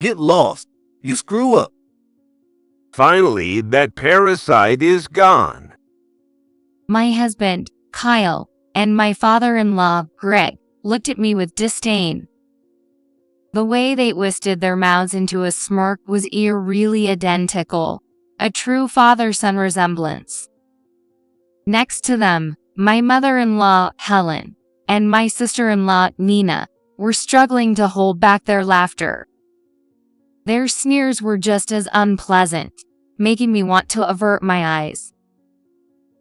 Get lost. You screw up. Finally, that parasite is gone. My husband, Kyle, and my father-in-law, Greg, looked at me with disdain. The way they twisted their mouths into a smirk was eerily identical, a true father-son resemblance. Next to them, my mother-in-law, Helen, and my sister-in-law, Nina, were struggling to hold back their laughter. Their sneers were just as unpleasant, making me want to avert my eyes.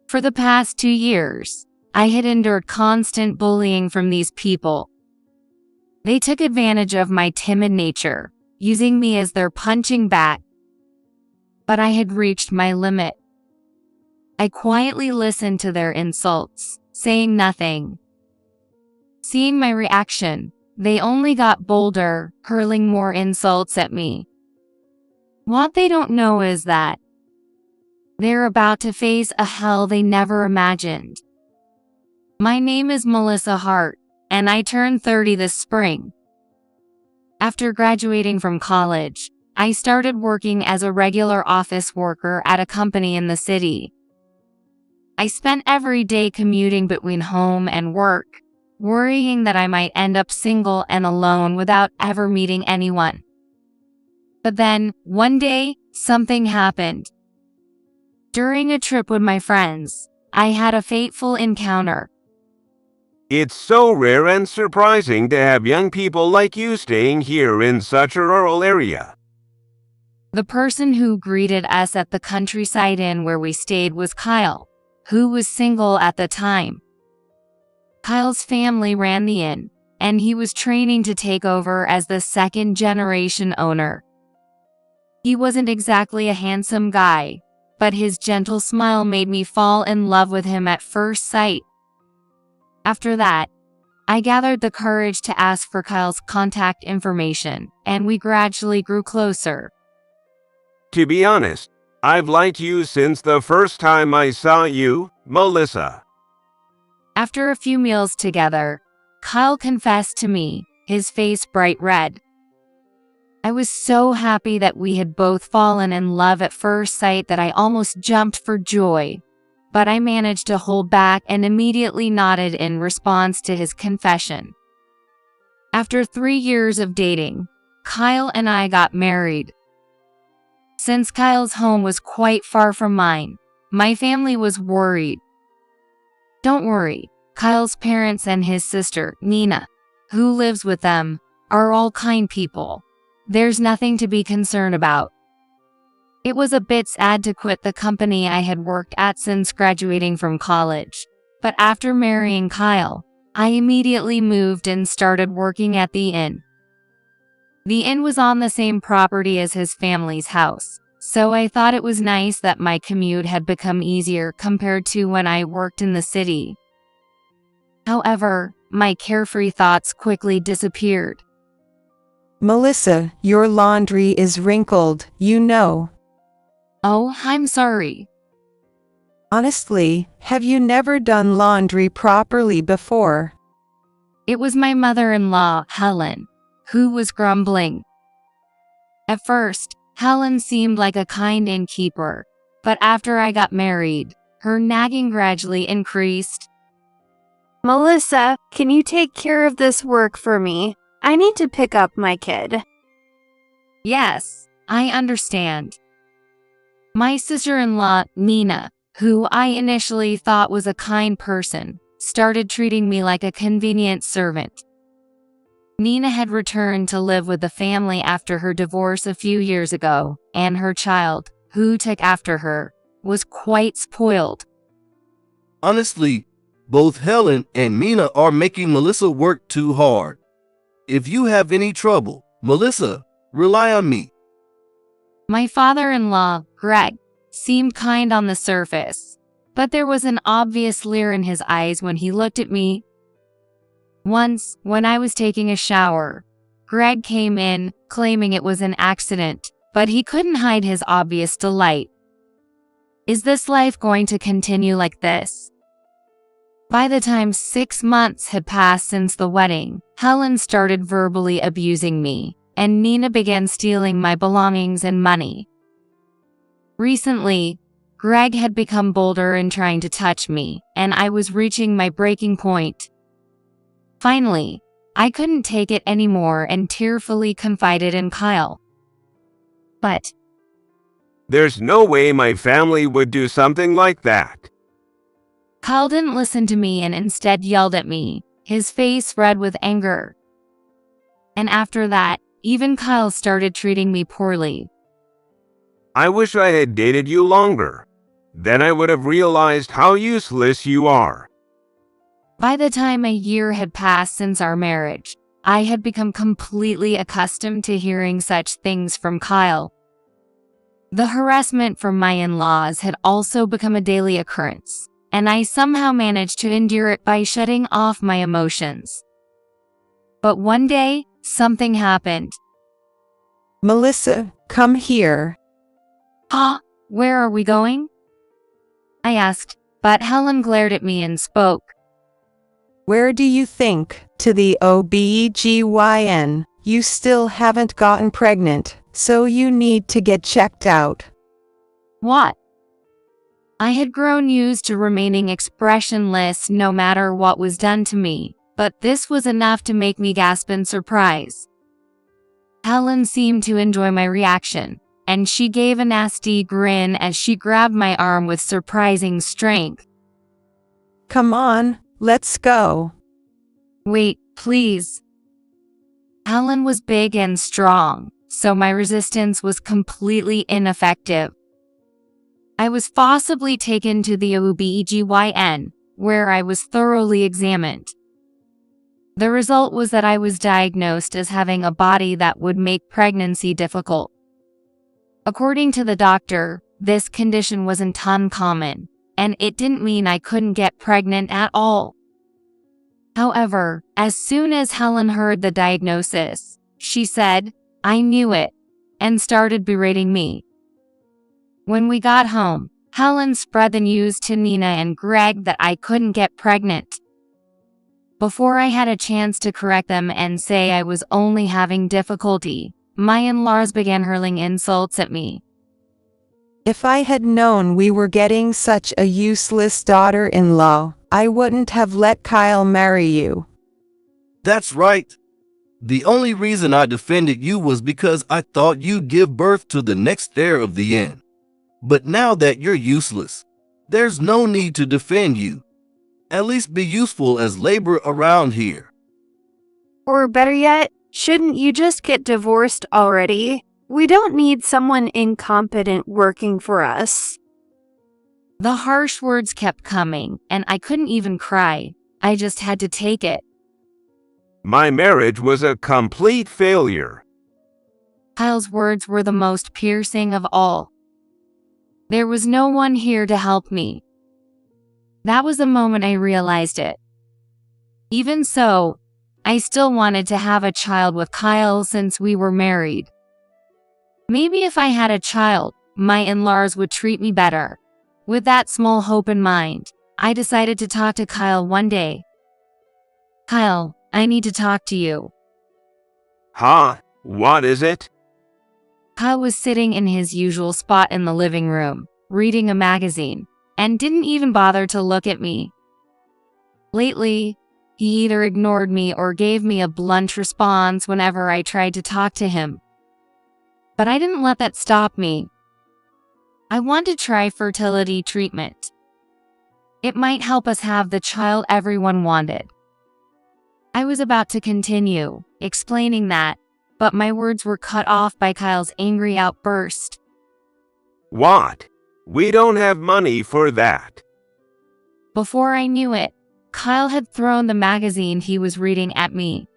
For the past 2 years, I had endured constant bullying from these people. They took advantage of my timid nature, using me as their punching bag. But I had reached my limit. I quietly listened to their insults, saying nothing. Seeing my reaction, they only got bolder, hurling more insults at me. What they don't know is that they're about to face a hell they never imagined. My name is Melissa Hart, and I turned 30 this spring. After graduating from college, I started working as a regular office worker at a company in the city. I spent every day commuting between home and work, worrying that I might end up single and alone without ever meeting anyone. But then, one day, something happened. During a trip with my friends, I had a fateful encounter. It's so rare and surprising to have young people like you staying here in such a rural area. The person who greeted us at the countryside inn where we stayed was Kyle, who was single at the time. Kyle's family ran the inn, and he was training to take over as the second-generation owner. He wasn't exactly a handsome guy, but his gentle smile made me fall in love with him at first sight. After that, I gathered the courage to ask for Kyle's contact information, and we gradually grew closer. To be honest, I've liked you since the first time I saw you, Melissa. After a few meals together, Kyle confessed to me, his face bright red. I was so happy that we had both fallen in love at first sight that I almost jumped for joy, but I managed to hold back and immediately nodded in response to his confession. After 3 years of dating, Kyle and I got married. Since Kyle's home was quite far from mine, my family was worried. Don't worry, Kyle's parents and his sister, Nina, who lives with them, are all kind people. There's nothing to be concerned about. It was a bit sad to quit the company I had worked at since graduating from college, but after marrying Kyle, I immediately moved and started working at the inn. The inn was on the same property as his family's house, so I thought it was nice that my commute had become easier compared to when I worked in the city. However, my carefree thoughts quickly disappeared. Melissa, your laundry is wrinkled, you know. Oh, I'm sorry. Honestly, have you never done laundry properly before? It was my mother-in-law, Helen, who was grumbling. At first, Helen seemed like a kind innkeeper, but after I got married, her nagging gradually increased. Melissa, can you take care of this work for me? I need to pick up my kid. Yes, I understand. My sister-in-law, Nina, who I initially thought was a kind person, started treating me like a convenient servant. Nina had returned to live with the family after her divorce a few years ago, and her child, who took after her, was quite spoiled. Honestly, both Helen and Nina are making Melissa work too hard. If you have any trouble, Melissa, rely on me. My father-in-law, Greg, seemed kind on the surface, but there was an obvious leer in his eyes when he looked at me. Once, when I was taking a shower, Greg came in, claiming it was an accident, but he couldn't hide his obvious delight. Is this life going to continue like this? By the time 6 months had passed since the wedding, Helen started verbally abusing me, and Nina began stealing my belongings and money. Recently, Greg had become bolder in trying to touch me, and I was reaching my breaking point. Finally, I couldn't take it anymore and tearfully confided in Kyle. But There's no way my family would do something like that. Kyle didn't listen to me and instead yelled at me, his face red with anger. And after that, even Kyle started treating me poorly. I wish I had dated you longer. Then I would have realized how useless you are. By the time a year had passed since our marriage, I had become completely accustomed to hearing such things from Kyle. The harassment from my in-laws had also become a daily occurrence, and I somehow managed to endure it by shutting off my emotions. But one day, something happened. Melissa, come here. Where are we going? I asked, but Helen glared at me and spoke. Where do you think? To the OB/GYN. You still haven't gotten pregnant, so you need to get checked out. What? I had grown used to remaining expressionless no matter what was done to me, but this was enough to make me gasp in surprise. Helen seemed to enjoy my reaction, and she gave a nasty grin as she grabbed my arm with surprising strength. Come on, let's go. Wait, please. Helen was big and strong, so my resistance was completely ineffective. I was forcibly taken to the OB/GYN, where I was thoroughly examined. The result was that I was diagnosed as having a body that would make pregnancy difficult. According to the doctor, this condition wasn't uncommon, and it didn't mean I couldn't get pregnant at all. However, as soon as Helen heard the diagnosis, she said, "I knew it," and started berating me. When we got home, Helen spread the news to Nina and Greg that I couldn't get pregnant. Before I had a chance to correct them and say I was only having difficulty, my in-laws began hurling insults at me. If I had known we were getting such a useless daughter-in-law, I wouldn't have let Kyle marry you. That's right. The only reason I defended you was because I thought you'd give birth to the next heir of the inn. But now that you're useless, there's no need to defend you. At least be useful as labor around here. Or better yet, shouldn't you just get divorced already? We don't need someone incompetent working for us. The harsh words kept coming, and I couldn't even cry. I just had to take it. My marriage was a complete failure. Kyle's words were the most piercing of all. There was no one here to help me. That was the moment I realized it. Even so, I still wanted to have a child with Kyle since we were married. Maybe if I had a child, my in-laws would treat me better. With that small hope in mind, I decided to talk to Kyle one day. Kyle, I need to talk to you. Huh? What is it? Kyle was sitting in his usual spot in the living room, reading a magazine, and didn't even bother to look at me. Lately, he either ignored me or gave me a blunt response whenever I tried to talk to him. But I didn't let that stop me. I want to try fertility treatment. It might help us have the child everyone wanted. I was about to continue, explaining that, but my words were cut off by Kyle's angry outburst. What? We don't have money for that. Before I knew it, Kyle had thrown the magazine he was reading at me.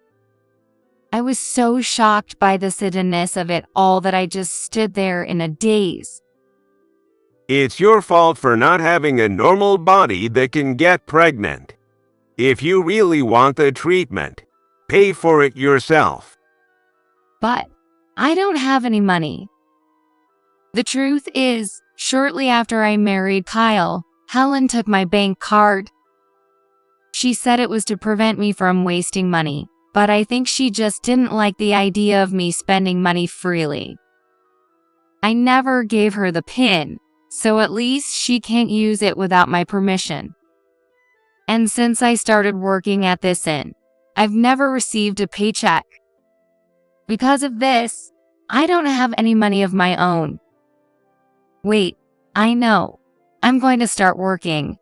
I was so shocked by the suddenness of it all that I just stood there in a daze. It's your fault for not having a normal body that can get pregnant. If you really want the treatment, pay for it yourself. But I don't have any money. The truth is, shortly after I married Kyle, Helen took my bank card. She said it was to prevent me from wasting money, but I think she just didn't like the idea of me spending money freely. I never gave her the PIN, so at least she can't use it without my permission. And since I started working at this inn, I've never received a paycheck. Because of this, I don't have any money of my own. Wait, I know. I'm going to start working.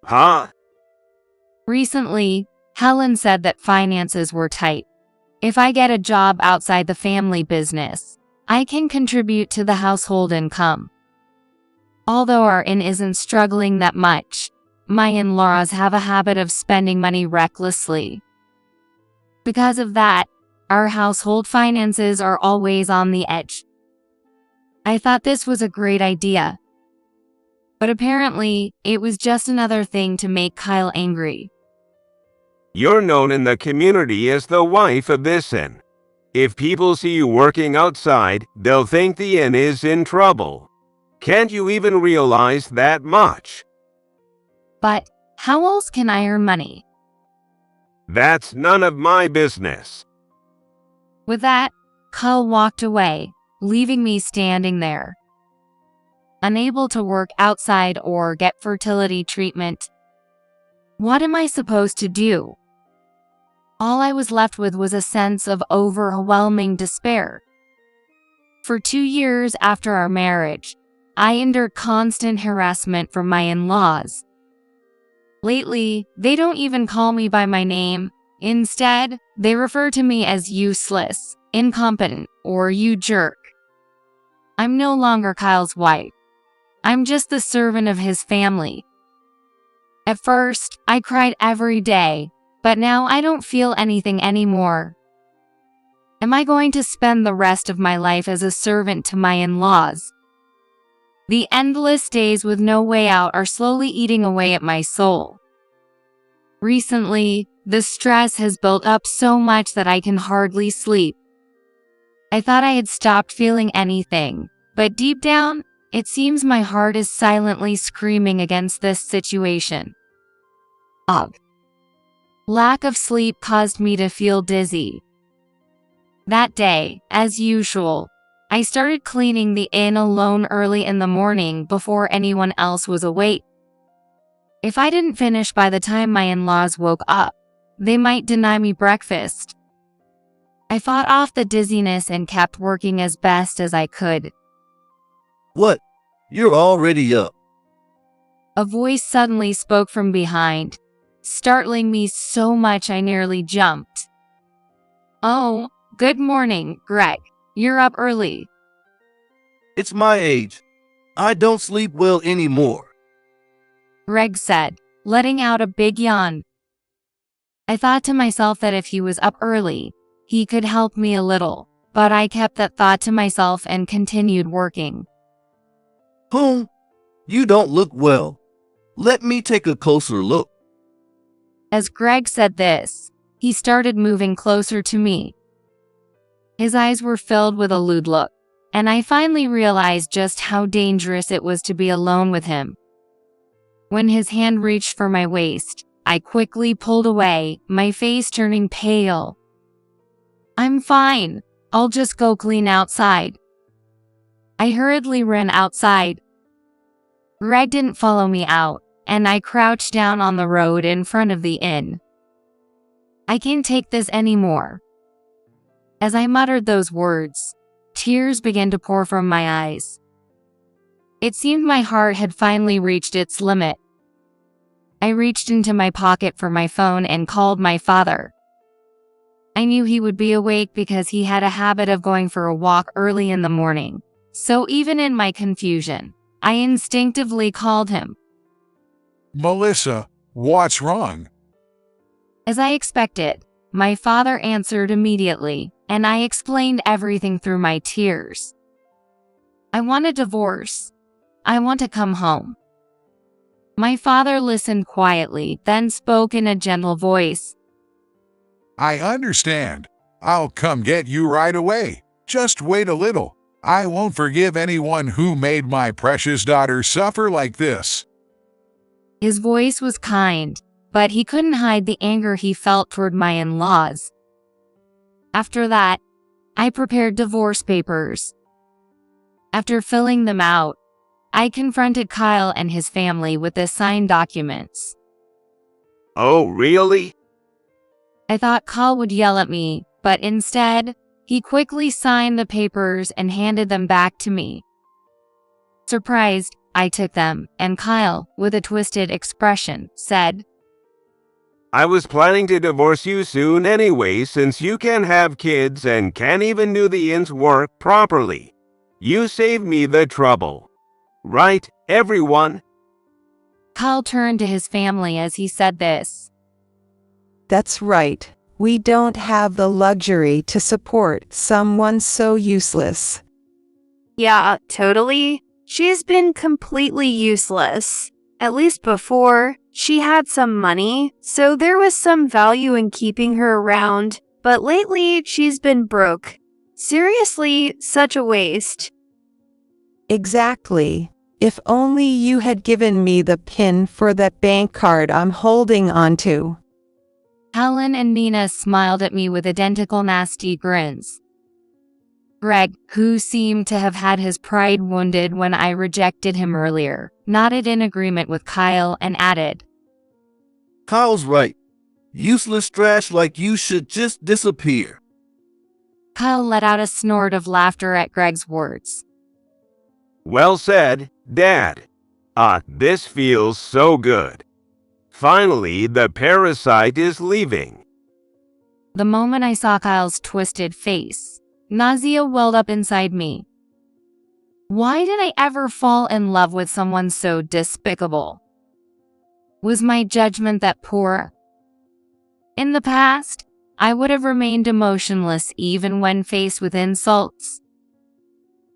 Huh? Recently, Helen said that finances were tight. If I get a job outside the family business, I can contribute to the household income. Although our inn isn't struggling that much, my in-laws have a habit of spending money recklessly. Because of that, our household finances are always on the edge. I thought this was a great idea. But apparently, it was just another thing to make Kyle angry. You're known in the community as the wife of this inn. If people see you working outside, they'll think the inn is in trouble. Can't you even realize that much? But how else can I earn money? That's none of my business. With that, Kyle walked away, leaving me standing there, unable to work outside or get fertility treatment. What am I supposed to do? All I was left with was a sense of overwhelming despair. For 2 years after our marriage, I endured constant harassment from my in-laws. Lately, they don't even call me by my name. Instead, they refer to me as useless, incompetent, or you jerk. I'm no longer Kyle's wife. I'm just the servant of his family. At first, I cried every day, but now I don't feel anything anymore. Am I going to spend the rest of my life as a servant to my in-laws? The endless days with no way out are slowly eating away at my soul. Recently, the stress has built up so much that I can hardly sleep. I thought I had stopped feeling anything, but deep down, it seems my heart is silently screaming against this situation. Lack of sleep caused me to feel dizzy. That day, as usual, I started cleaning the inn alone early in the morning before anyone else was awake. If I didn't finish by the time my in-laws woke up, they might deny me breakfast. I fought off the dizziness and kept working as best as I could. What? You're already up. A voice suddenly spoke from behind, startling me so much I nearly jumped. Oh, good morning, Greg. You're up early. It's my age. I don't sleep well anymore. Greg said, letting out a big yawn. I thought to myself that if he was up early, he could help me a little, but I kept that thought to myself and continued working. You don't look well. Let me take a closer look. As Greg said this, he started moving closer to me. His eyes were filled with a lewd look, and I finally realized just how dangerous it was to be alone with him. When his hand reached for my waist, I quickly pulled away, my face turning pale. I'm fine. I'll just go clean outside. I hurriedly ran outside. Greg didn't follow me out, and I crouched down on the road in front of the inn. I can't take this anymore. As I muttered those words, tears began to pour from my eyes. It seemed my heart had finally reached its limit. I reached into my pocket for my phone and called my father. I knew he would be awake because he had a habit of going for a walk early in the morning, so even in my confusion, I instinctively called him. Melissa, what's wrong? As I expected, my father answered immediately, and I explained everything through my tears. I want a divorce. I want to come home. My father listened quietly, then spoke in a gentle voice. I understand. I'll come get you right away. Just wait a little. I won't forgive anyone who made my precious daughter suffer like this. His voice was kind, but he couldn't hide the anger he felt toward my in-laws. After that, I prepared divorce papers. After filling them out, I confronted Kyle and his family with the signed documents. Oh, really? I thought Kyle would yell at me, but instead, he quickly signed the papers and handed them back to me. Surprised, I took them, and Kyle, with a twisted expression, said, I was planning to divorce you soon anyway, since you can't have kids and can't even do the ins work properly. You saved me the trouble. Right, everyone? Kyle turned to his family as he said this. That's right. We don't have the luxury to support someone so useless. Yeah, totally. She's been completely useless. At least before, she had some money, so there was some value in keeping her around, but lately she's been broke. Seriously, such a waste. Exactly. If only you had given me the PIN for that bank card I'm holding onto. Helen and Nina smiled at me with identical nasty grins. Greg, who seemed to have had his pride wounded when I rejected him earlier, nodded in agreement with Kyle and added, Kyle's right. Useless trash like you should just disappear. Kyle let out a snort of laughter at Greg's words. Well said, Dad. This feels so good. Finally, the parasite is leaving. The moment I saw Kyle's twisted face, nausea welled up inside me. Why did I ever fall in love with someone so despicable? Was my judgment that poor? In the past, I would have remained emotionless even when faced with insults.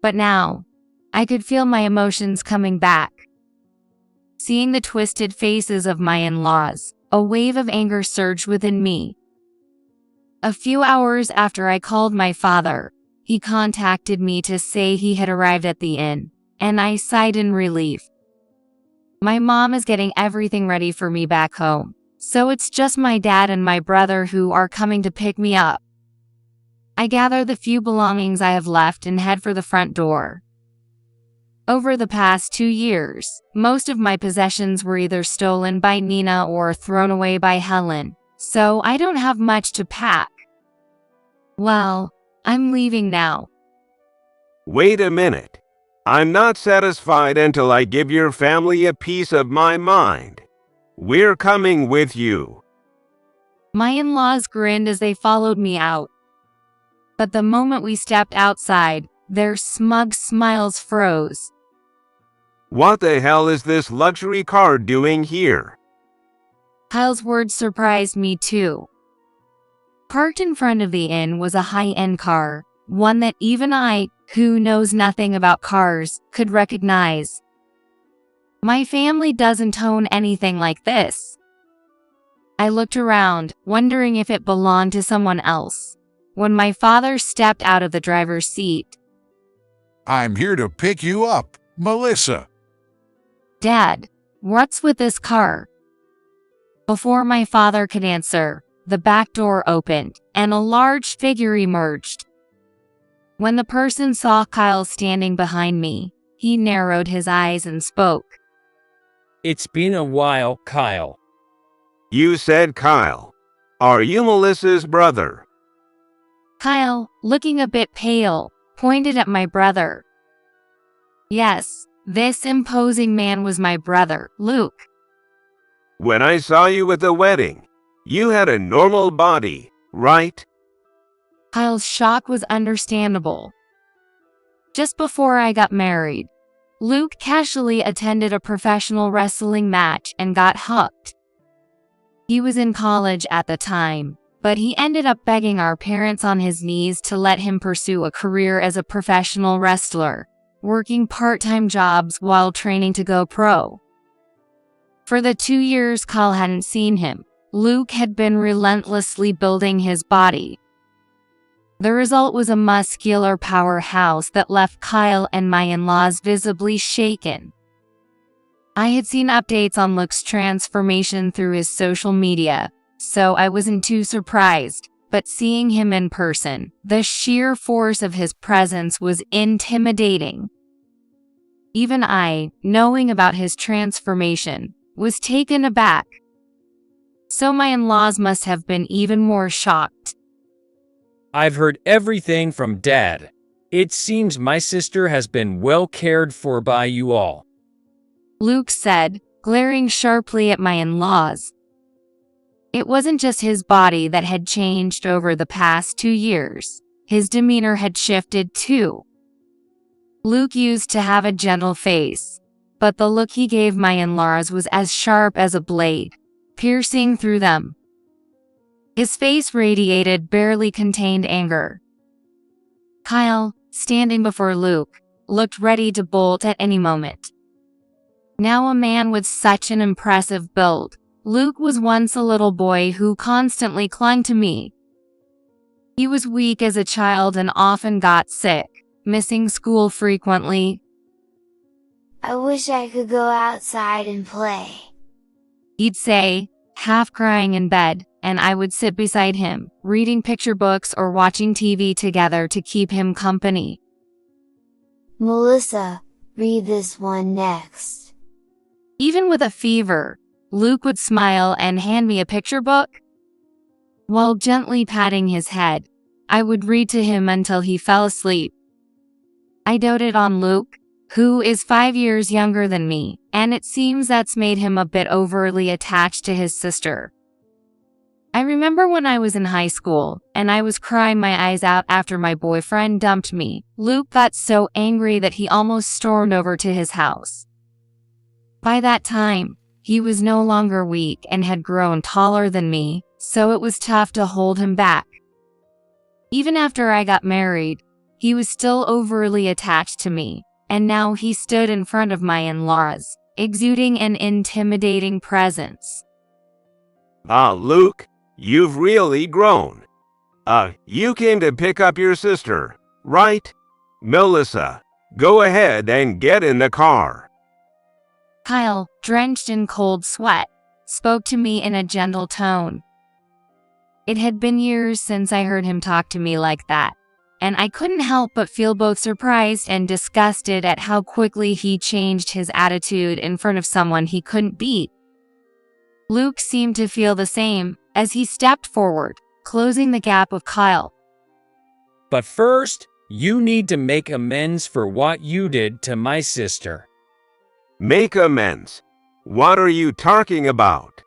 But now, I could feel my emotions coming back. Seeing the twisted faces of my in-laws, a wave of anger surged within me. A few hours after I called my father, he contacted me to say he had arrived at the inn, and I sighed in relief. My mom is getting everything ready for me back home, so it's just my dad and my brother who are coming to pick me up. I gather the few belongings I have left and head for the front door. Over the past 2 years, most of my possessions were either stolen by Nina or thrown away by Helen, so I don't have much to pack. Well, I'm leaving now. Wait a minute. I'm not satisfied until I give your family a piece of my mind. We're coming with you. My in-laws grinned as they followed me out. But the moment we stepped outside, their smug smiles froze. What the hell is this luxury car doing here? Kyle's words surprised me too. Parked in front of the inn was a high-end car, one that even I, who knows nothing about cars, could recognize. My family doesn't own anything like this. I looked around, wondering if it belonged to someone else, when my father stepped out of the driver's seat. I'm here to pick you up, Melissa. Dad, what's with this car? Before my father could answer, the back door opened, and a large figure emerged. When the person saw Kyle standing behind me, he narrowed his eyes and spoke. It's been a while, Kyle. You said Kyle. Are you Melissa's brother? Kyle, looking a bit pale, pointed at my brother. Yes, this imposing man was my brother, Luke. When I saw you at the wedding, you had a normal body, right? Kyle's shock was understandable. Just before I got married, Luke casually attended a professional wrestling match and got hooked. He was in college at the time, but he ended up begging our parents on his knees to let him pursue a career as a professional wrestler, working part-time jobs while training to go pro. For the 2 years Kyle hadn't seen him, Luke had been relentlessly building his body. The result was a muscular powerhouse that left Kyle and my in-laws visibly shaken. I had seen updates on Luke's transformation through his social media, so I wasn't too surprised. But seeing him in person, the sheer force of his presence was intimidating. Even I, knowing about his transformation, was taken aback. So my in-laws must have been even more shocked. I've heard everything from Dad. It seems my sister has been well cared for by you all. Luke said, glaring sharply at my in-laws. It wasn't just his body that had changed over the past 2 years. His demeanor had shifted too. Luke used to have a gentle face, but the look he gave my in-laws was as sharp as a blade, piercing through them. His face radiated barely contained anger. Kyle, standing before Luke, looked ready to bolt at any moment. Now a man with such an impressive build, Luke was once a little boy who constantly clung to me. He was weak as a child and often got sick, missing school frequently. I wish I could go outside and play, He'd say, half crying in bed, and I would sit beside him, reading picture books or watching TV together to keep him company. Melissa, read this one next. Even with a fever, Luke would smile and hand me a picture book. While gently patting his head, I would read to him until he fell asleep. I doted on Luke, who is 5 years younger than me, and it seems that's made him a bit overly attached to his sister. I remember when I was in high school, and I was crying my eyes out after my boyfriend dumped me. Luke got so angry that he almost stormed over to his house. By that time, he was no longer weak and had grown taller than me, so it was tough to hold him back. Even after I got married, he was still overly attached to me, and now he stood in front of my in-laws, exuding an intimidating presence. Luke, you've really grown. You came to pick up your sister, right? Melissa, go ahead and get in the car. Kyle, drenched in cold sweat, spoke to me in a gentle tone. It had been years since I heard him talk to me like that, and I couldn't help but feel both surprised and disgusted at how quickly he changed his attitude in front of someone he couldn't beat. Luke seemed to feel the same as he stepped forward, closing the gap with Kyle. But first, you need to make amends for what you did to my sister. Make amends? What are you talking about?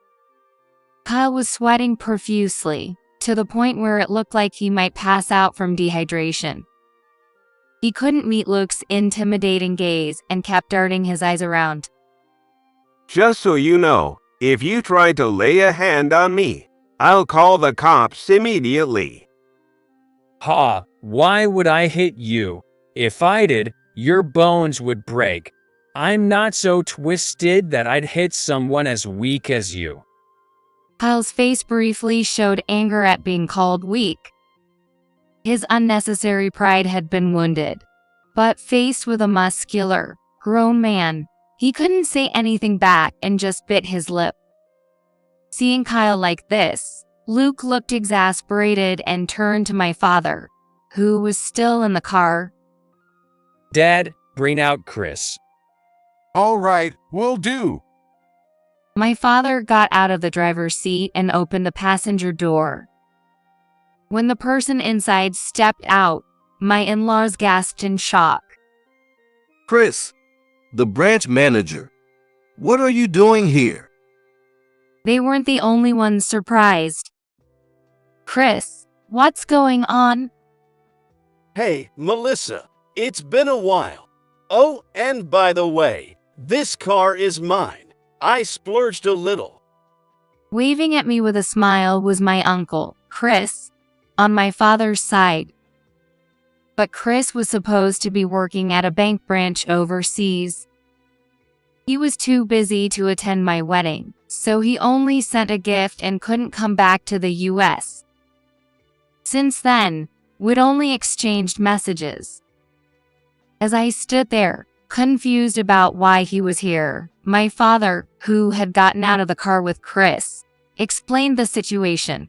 Kyle was sweating profusely, to the point where it looked like he might pass out from dehydration. He couldn't meet Luke's intimidating gaze and kept darting his eyes around. Just so you know, if you try to lay a hand on me, I'll call the cops immediately. Ha, why would I hit you? If I did, your bones would break. I'm not so twisted that I'd hit someone as weak as you. Kyle's face briefly showed anger at being called weak. His unnecessary pride had been wounded, but faced with a muscular, grown man, he couldn't say anything back and just bit his lip. Seeing Kyle like this, Luke looked exasperated and turned to my father, who was still in the car. Dad, bring out Chris. All right, will do. My father got out of the driver's seat and opened the passenger door. When the person inside stepped out, my in-laws gasped in shock. Chris, the branch manager, what are you doing here? They weren't the only ones surprised. Chris, what's going on? Hey, Melissa, it's been a while. Oh, and by the way, this car is mine. I splurged a little. Waving at me with a smile was my uncle, Chris, on my father's side. But Chris was supposed to be working at a bank branch overseas. He was too busy to attend my wedding, so he only sent a gift and couldn't come back to the US. Since then, we'd only exchanged messages. As I stood there, confused about why he was here. My father, who had gotten out of the car with Chris, explained the situation.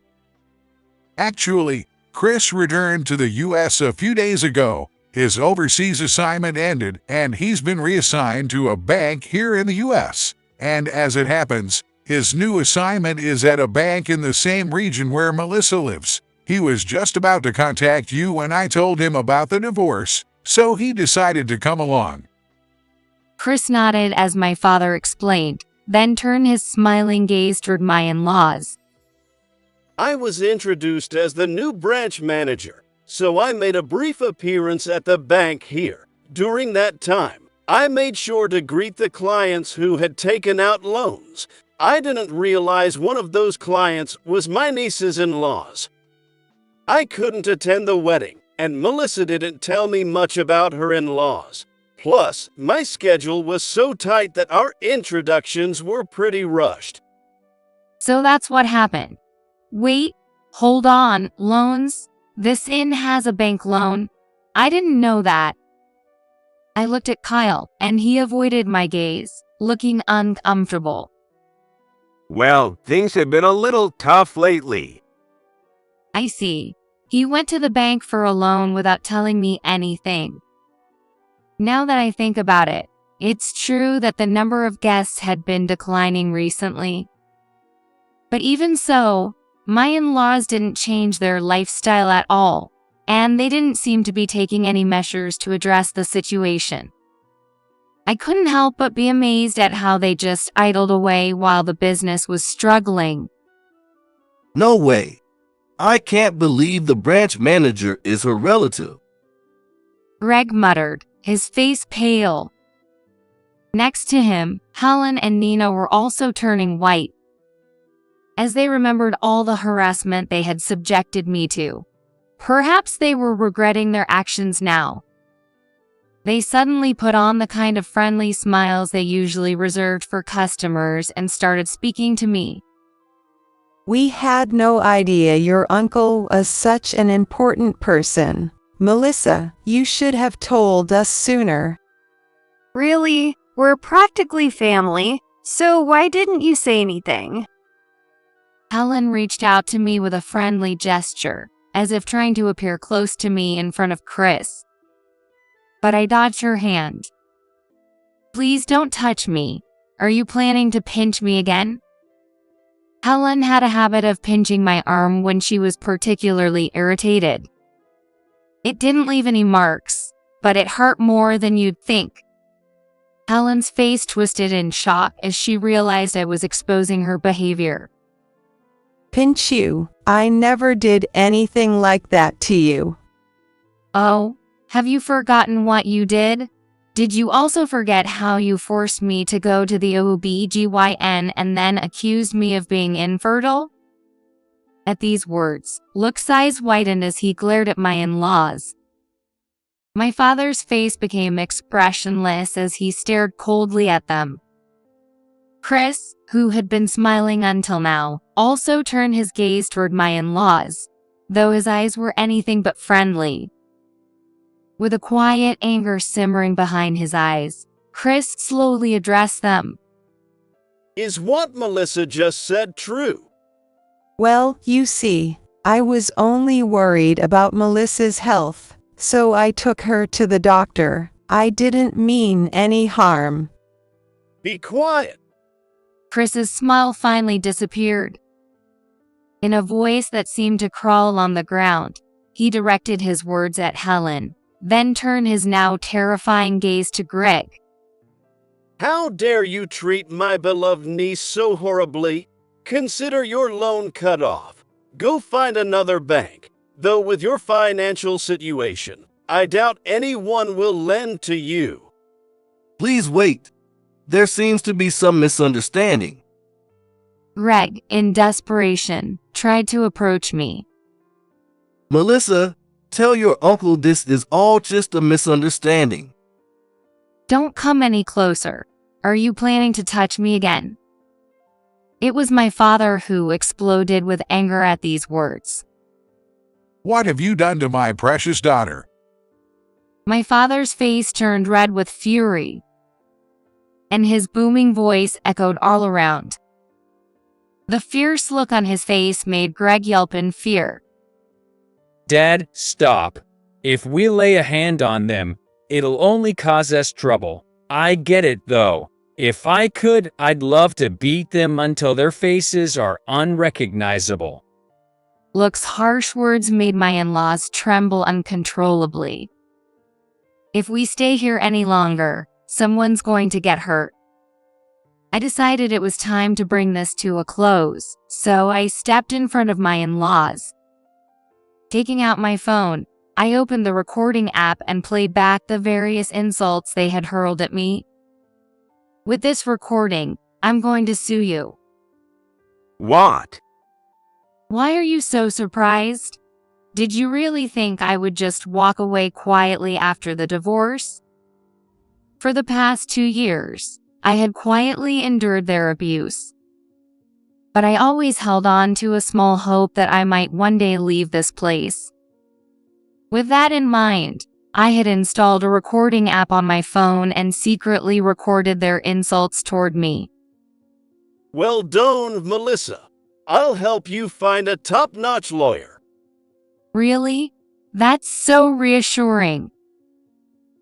Actually, Chris returned to the U.S. a few days ago. His overseas assignment ended, and he's been reassigned to a bank here in the U.S. And as it happens, his new assignment is at a bank in the same region where Melissa lives. He was just about to contact you when I told him about the divorce, so he decided to come along. Chris nodded as my father explained, then turned his smiling gaze toward my in-laws. I was introduced as the new branch manager, so I made a brief appearance at the bank here. During that time, I made sure to greet the clients who had taken out loans. I didn't realize one of those clients was my niece's in-laws. I couldn't attend the wedding, and Melissa didn't tell me much about her in-laws. Plus, my schedule was so tight that our introductions were pretty rushed. So that's what happened. Wait, hold on, loans? This inn has a bank loan? I didn't know that. I looked at Kyle, and he avoided my gaze, looking uncomfortable. Well, things have been a little tough lately. I see. He went to the bank for a loan without telling me anything. Now that I think about it, it's true that the number of guests had been declining recently. But even so, my in-laws didn't change their lifestyle at all, and they didn't seem to be taking any measures to address the situation. I couldn't help but be amazed at how they just idled away while the business was struggling. No way. I can't believe the branch manager is her relative. Greg muttered, his face pale. Next to him, Helen and Nina were also turning white, as they remembered all the harassment they had subjected me to. Perhaps they were regretting their actions now. They suddenly put on the kind of friendly smiles they usually reserved for customers and started speaking to me. We had no idea your uncle was such an important person. Melissa, you should have told us sooner. Really? We're practically family, so why didn't you say anything? Helen reached out to me with a friendly gesture, as if trying to appear close to me in front of Chris. But I dodged her hand. Please don't touch me. Are you planning to pinch me again? Helen had a habit of pinching my arm when she was particularly irritated. It didn't leave any marks, but it hurt more than you'd think. Helen's face twisted in shock as she realized I was exposing her behavior. Pinch you? I never did anything like that to you. Oh, have you forgotten what you did? Did you also forget how you forced me to go to the OBGYN and then accused me of being infertile? At these words, Luke's eyes widened as he glared at my in-laws. My father's face became expressionless as he stared coldly at them. Chris, who had been smiling until now, also turned his gaze toward my in-laws, though his eyes were anything but friendly. With a quiet anger simmering behind his eyes, Chris slowly addressed them. Is what Melissa just said true? Well, you see, I was only worried about Melissa's health, so I took her to the doctor. I didn't mean any harm. Be quiet. Chris's smile finally disappeared. In a voice that seemed to crawl on the ground, he directed his words at Helen, then turned his now terrifying gaze to Greg. How dare you treat my beloved niece so horribly? Consider your loan cut off. Go find another bank. Though with your financial situation, I doubt anyone will lend to you. Please wait. There seems to be some misunderstanding. Greg, in desperation, tried to approach me. Melissa, tell your uncle this is all just a misunderstanding. Don't come any closer. Are you planning to touch me again? It was my father who exploded with anger at these words. What have you done to my precious daughter? My father's face turned red with fury, and his booming voice echoed all around. The fierce look on his face made Greg yelp in fear. Dad, stop. If we lay a hand on them, it'll only cause us trouble. I get it though. If I could, I'd love to beat them until their faces are unrecognizable. Look's harsh words made my in-laws tremble uncontrollably. If we stay here any longer, someone's going to get hurt. I decided it was time to bring this to a close, so I stepped in front of my in-laws. Taking out my phone, I opened the recording app and played back the various insults they had hurled at me. With this recording, I'm going to sue you. What? Why are you so surprised? Did you really think I would just walk away quietly after the divorce? For the past 2 years, I had quietly endured their abuse. But I always held on to a small hope that I might one day leave this place. With that in mind, I had installed a recording app on my phone and secretly recorded their insults toward me. Well done, Melissa. I'll help you find a top-notch lawyer. Really? That's so reassuring.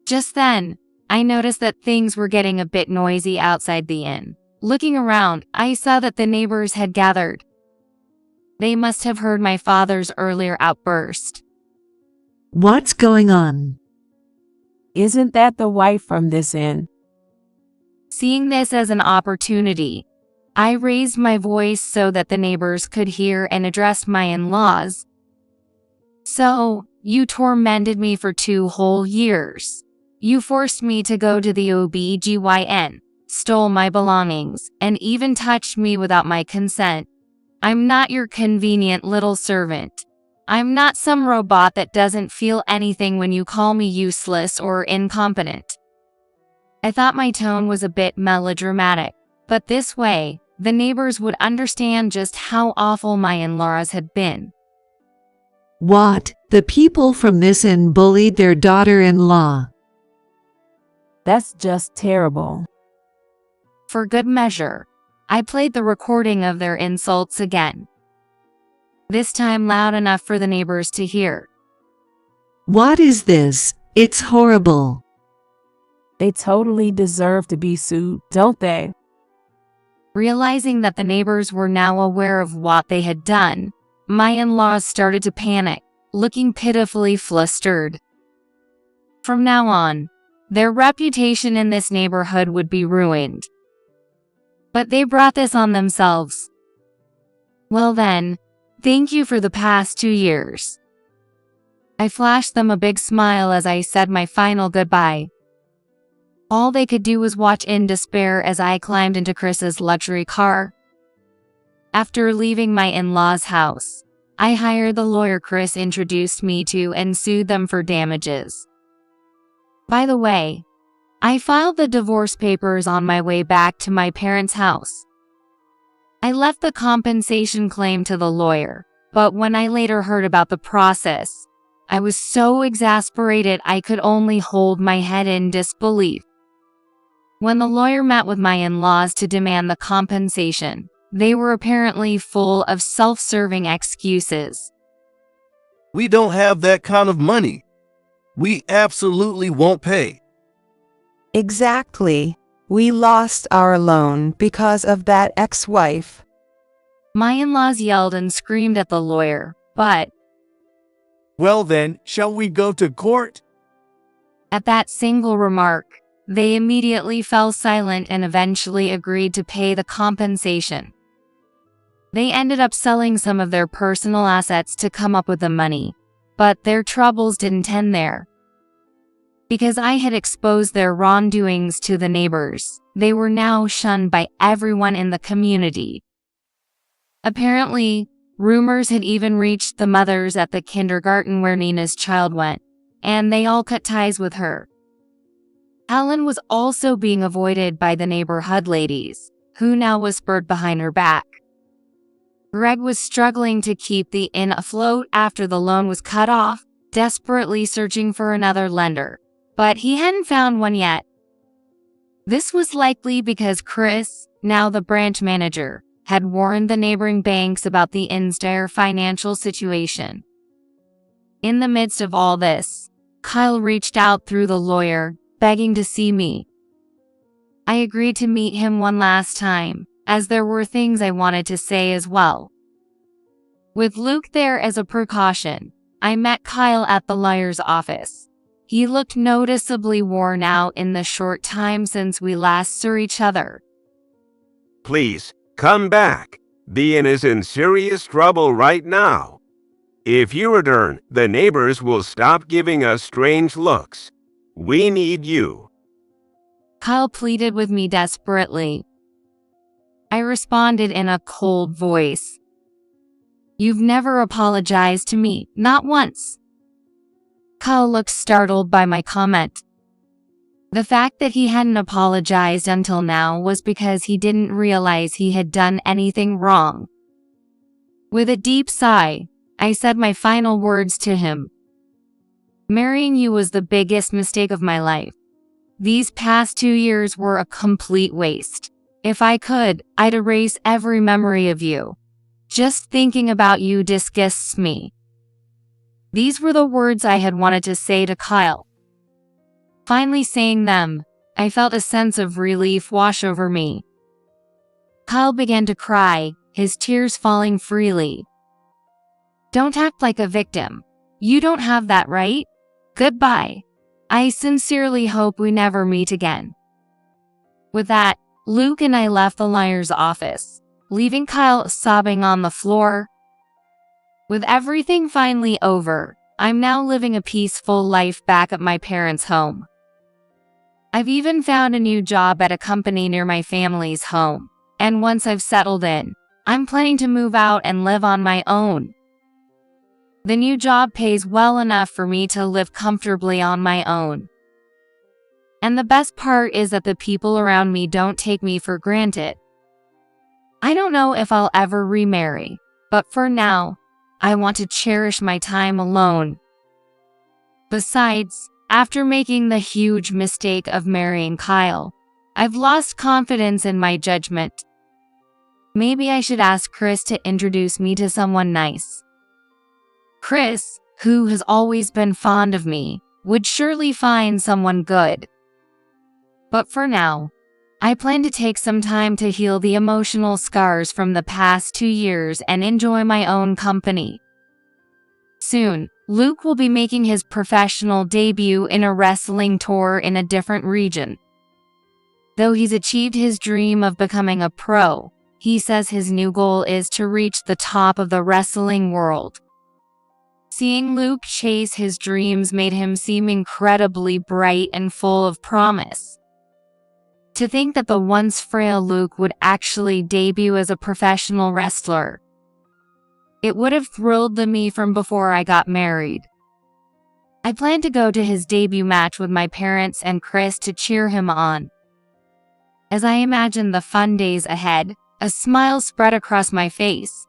Just then, I noticed that things were getting a bit noisy outside the inn. Looking around, I saw that the neighbors had gathered. They must have heard my father's earlier outburst. What's going on? Isn't that the wife from this inn? Seeing this as an opportunity, I raised my voice so that the neighbors could hear and addressed my in-laws. So, you tormented me for 2 whole years. You forced me to go to the OB/GYN, stole my belongings, and even touched me without my consent. I'm not your convenient little servant. I'm not some robot that doesn't feel anything when you call me useless or incompetent. I thought my tone was a bit melodramatic, but this way, the neighbors would understand just how awful my in-laws had been. What? The people from this inn bullied their daughter-in-law. That's just terrible. For good measure, I played the recording of their insults again. This time loud enough for the neighbors to hear. What is this? It's horrible. They totally deserve to be sued, don't they? Realizing that the neighbors were now aware of what they had done, my in-laws started to panic, looking pitifully flustered. From now on, their reputation in this neighborhood would be ruined. But they brought this on themselves. Well then, thank you for the past 2 years. I flashed them a big smile as I said my final goodbye. All they could do was watch in despair as I climbed into Chris's luxury car. After leaving my in-laws' house, I hired the lawyer Chris introduced me to and sued them for damages. By the way, I filed the divorce papers on my way back to my parents' house. I left the compensation claim to the lawyer, but when I later heard about the process, I was so exasperated I could only hold my head in disbelief. When the lawyer met with my in-laws to demand the compensation, they were apparently full of self-serving excuses. We don't have that kind of money. We absolutely won't pay. Exactly. We lost our loan because of that ex-wife. My in-laws yelled and screamed at the lawyer, but well then, shall we go to court? At that single remark, they immediately fell silent and eventually agreed to pay the compensation. They ended up selling some of their personal assets to come up with the money, but their troubles didn't end there. Because I had exposed their wrongdoings to the neighbors, they were now shunned by everyone in the community. Apparently, rumors had even reached the mothers at the kindergarten where Nina's child went, and they all cut ties with her. Helen was also being avoided by the neighborhood ladies, who now whispered behind her back. Greg was struggling to keep the inn afloat after the loan was cut off, desperately searching for another lender. but he hadn't found one yet. This was likely because Chris, now the branch manager, had warned the neighboring banks about the inn's dire financial situation. In the midst of all this, Kyle reached out through the lawyer, begging to see me. I agreed to meet him one last time, as there were things I wanted to say as well. With Luke there as a precaution, I met Kyle at the lawyer's office. He looked noticeably worn out in the short time since we last saw each other. Please, come back. The inn is in serious trouble right now. If you return, the neighbors will stop giving us strange looks. We need you. Kyle pleaded with me desperately. I responded in a cold voice. You've never apologized to me, not once. Kyle looked startled by my comment. The fact that he hadn't apologized until now was because he didn't realize he had done anything wrong. With a deep sigh, I said my final words to him. Marrying you was the biggest mistake of my life. These past 2 years were a complete waste. If I could, I'd erase every memory of you. Just thinking about you disgusts me. These were the words I had wanted to say to Kyle. Finally saying them, I felt a sense of relief wash over me. Kyle began to cry, his tears falling freely. Don't act like a victim. You don't have that right. Goodbye. I sincerely hope we never meet again. With that, Luke and I left the lawyer's office, leaving Kyle sobbing on the floor. With everything finally over, I'm now living a peaceful life back at my parents' home. I've even found a new job at a company near my family's home, and once I've settled in, I'm planning to move out and live on my own. The new job pays well enough for me to live comfortably on my own. And the best part is that the people around me don't take me for granted. I don't know if I'll ever remarry, but for now, I want to cherish my time alone. Besides, after making the huge mistake of marrying Kyle, I've lost confidence in my judgment. Maybe I should ask Chris to introduce me to someone nice. Chris, who has always been fond of me, would surely find someone good. But for now, I plan to take some time to heal the emotional scars from the past 2 years and enjoy my own company. Soon, Luke will be making his professional debut in a wrestling tour in a different region. Though he's achieved his dream of becoming a pro, he says his new goal is to reach the top of the wrestling world. Seeing Luke chase his dreams made him seem incredibly bright and full of promise. To think that the once frail Luke would actually debut as a professional wrestler. It would have thrilled me from before I got married. I plan to go to his debut match with my parents and Chris to cheer him on. As I imagine the fun days ahead, a smile spread across my face.